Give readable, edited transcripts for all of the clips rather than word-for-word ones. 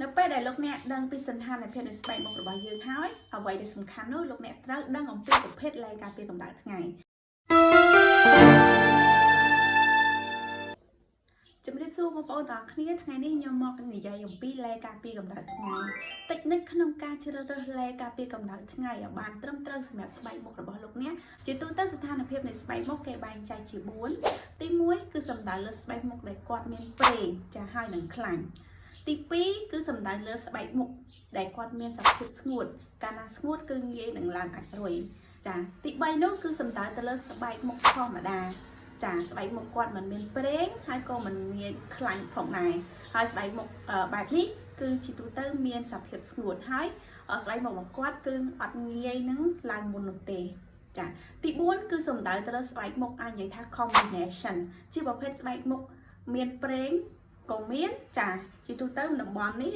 នៅពេលដែលលោកអ្នកដឹងពីសន្តានភាពនៃស្បែកមុខរបស់យើងហើយអ្វីដែលសំខាន់នោះលោកអ្នកត្រូវដឹងអំពីប្រភេទឡេការពារកម្ដៅថ្ងៃជំរាបសួរបងប្អូនទាំងអស់គ្នាថ្ងៃនេះខ្ញុំមកនិយាយអំពីឡេការពារកម្ដៅថ្ងៃតិចនិចក្នុងការជ្រើសរើសឡេការពារកម្ដៅថ្ងៃឲ្យបានត្រឹមត្រូវសម្រាប់ស្បែកមុខរបស់លោកអ្នកជាទូទៅស្ថានភាពនៃស្បែកមុខគេបែងចែកជា4ទី1គឺសំដៅលើស្បែកមុខដែលគាត់មានប្រេងចាស់ហើយនឹងខ្លាញ់ទី2គឺសំដៅលើស្បែកមុខដែលគាត់មានសភាពស្ងួតកាលណាស្ងួតគឺងាយនឹងឡើងអាចរុយចាទី3នោះគឺសំដៅទៅលើស្បែកមុខធម្មតាចាស្បែកមុខគាត់មិនមានប្រេងហើយក៏មិនមានខ្លាញ់ផងដែរហើយស្បែកមុខបែបនេះគឺជាទូទៅមានសភាពស្ងួតហើយស្បែកមុខរបស់គាត់គឺអត់ងាយនឹងឡើងមុននោះទេចាទី4គឺសំដៅទៅលើស្បែកមុខអាចនិយាយថា combination ជាប្រភេទស្បែកមុខមានប្រេងក៏មានចាជាទូទៅតំបន់នេះ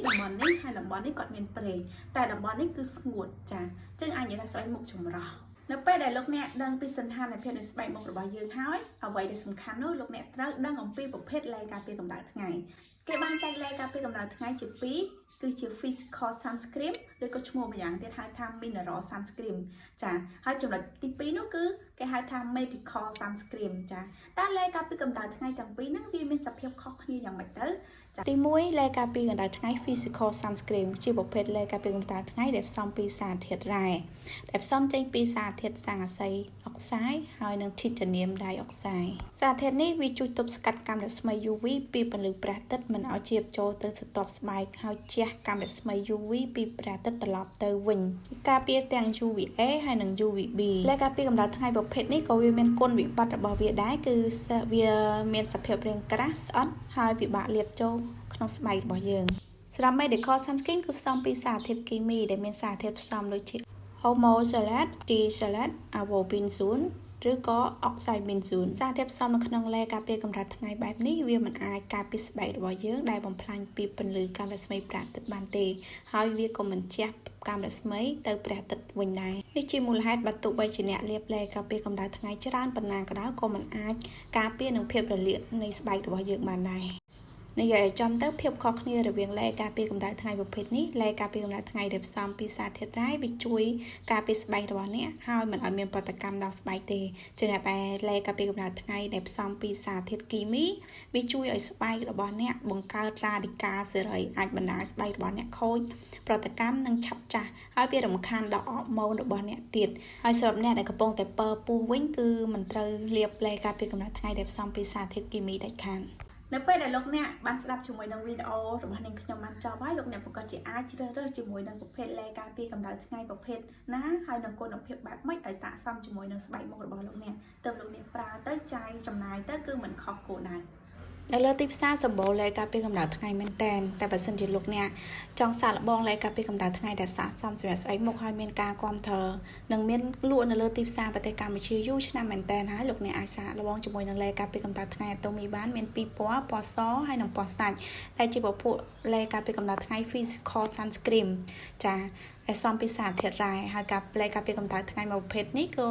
ហើយតំបន់នេះគាត់មានប្រេងតែតំបន់នេះគឺស្ងួតចាអញ្ចឹងអាចនិយាយថាស្បែកមុខចម្រុះនៅពេលដែលលោកអ្នកដឹងពីសន្តានភាពនៃស្បែកមុខរបស់យើងហើយអ្វីដែលសំខាន់នោះលោកអ្នកត្រូវដឹងអំពីប្រភេទឡេការពារកម្ដៅថ្ងៃគេបានចែកឡេការពារកម្ដៅថ្ងៃជា2គឺជា physical sunscreen ឬក៏ឈ្មោះម្យ៉ាងទៀតហៅថា mineral sunscreen ចាហើយចំណុចទី2នោះគឺគេហៅថា medical sunscreen ចាតើឡេការពារកម្ដៅថ្ងៃទាំងពីរហ្នឹងវាមានសភាពខុសគ្នាយ៉ាងម៉េចទៅទី1ឡេការពារកម្ដៅថ្ងៃ physical sunscreen ជាប្រភេទឡេការពារកម្ដៅថ្ងៃដែលផ្សំពីសារធាតុរ៉ែដែលផ្សំចេញពីសារធាតុស័ង្កសីអុកសាយហើយនិង titanium dioxide សារធាតុនេះវាជួយទប់ស្កាត់កាំរស្មី UV ពីពន្លឺព្រះអាទិត្យមិនឲ្យជ្រាបចូលទៅស្រទាប់ស្បែកហើយជះកាំរស្មី UV ពីព្រះអាទិត្យត្រឡប់ទៅវិញការពារទាំង UVA ហើយនិង UVB ឡេការពារកម្ដៅថ្ងៃប្រភេទនេះក៏វាមានគុណវិបត្តិរបស់វាដែរគឺវាមានសភាពរាងក្រាស់ស្អិតហើយពិបាកលាបចូលក្នុងស្បែករបស់យើងសម្រាប់ medical sunscreen គឺផ្សំពីសារធាតុគីមីដែលមានសារធាតុផ្សំដូចជា homosalate, T-salate, avobenzone ឬក៏ oxybenzone សារធាតុផ្សំនៅក្នុងឡេការពារកម្ដៅថ្ងៃបែបនេះវាមិនអាចការពារស្បែករបស់យើងដែលបំផ្លាញពីពន្លឺកាំរស្មីព្រះអាទិត្យបានទេហើយវាក៏មិនជះកាំរស្មីទៅព្រះអាទិត្យវិញដែរនេះជាមូលហេតុបើទោះបីជាអ្នកលាបឡេការពារកម្ដៅថ្ងៃច្រើនប៉ុណ្ណាក៏ដោយក៏មិនអាចការពារនឹងភាពរលាកនៃស្បែករបស់យើងបានដែរនិយាយឲ្យចំទៅភាពខុសគ្នារវាងឡេការពារកម្ដៅថ្ងៃប្រភេទនេះឡេការពារកម្ដៅថ្ងៃដែលផ្សំពីសារធាតុរ៉ែវាជួយការពារស្បែករបស់អ្នកហើយមិនឲ្យមានប្រតិកម្មដល់ស្បែកទេចំណែកឯឡេការពារកម្ដៅថ្ងៃដែលផ្សំពីសារធាតុគីមីវាជួយឲ្យស្បែករបស់អ្នកបង្កើតរ៉ាឌីកាសេរីអាចបណ្ដាលស្បែករបស់អ្នកខូចប្រតិកម្មនិងឆាប់ចាស់ហើយវារំខានដល់អរម៉ូនរបស់អ្នកទៀតហើយសម្រាប់អ្នកដែលកំពុងតែពើពោះវិញគឺមិនត្រូវលាបឡេការពារកម្ដៅថ្ងៃដែលផ្សំពីសារធាតុគីមីដាច់ខាតនៅពេលដែលលោកអ្នកបានស្ដាប់ជាមួយនឹងវីដេអូរបស់នាងខ្ញុំបានចប់ហើយលោកអ្នកប្រកាសជាអាចជ្រើសរើសជាមួយនឹងប្រភេទឡេការពារកម្ដៅថ្ងៃប្រភេទណាហើយនឹងគុណភាពបែបម៉េចឲ្យស័ក្តិសមជាមួយនឹងស្បែកមុខរបស់លោកអ្នកទើបលោកអ្នកប្រើទៅចាយចំណាយទៅគឺមិនខុសគោលដៅនៅលើទីផ្សារសម្បូរឡេការពារកម្ដៅថ្ងៃមែនតែនតែបើសិនជាលោកអ្នកចង់សាកល្បងឡេការពារកម្ដៅថ្ងៃដែលស័ក្តិសមសម្រាប់ស្បែកមុខហើយមានការគាំទ្រនិងមានលក់នៅលើទីផ្សារប្រទេសកម្ពុជាយូរឆ្នាំមែនតែនហើយលោកអ្នកអាចសាកល្បងជាមួយនឹងឡេការពារកម្ដៅថ្ងៃអាតូមីបានមានពីរពណ៌ពណ៌សហើយនិងពណ៌សាច់ដែលជាពពួកឡេការពារកម្ដៅថ្ងៃ physical sunscreen ចាដែលសំពីសារធាតុរ៉ែហើយការឡេការពារកម្ដៅថ្ងៃមួយប្រភេទនេះក៏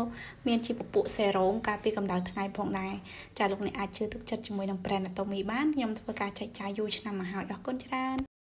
មានជាពពួកសេរ៉ូមការពារកម្ដៅថ្ងៃផងដែរចាលោកអ្នកអាចជឿទុកចិត្តជាមួយនឹង brand Atomy បានខ្ញុំធ្វើការចែកចាយយូរឆ្នាំមកហើយអរគុណច្រើន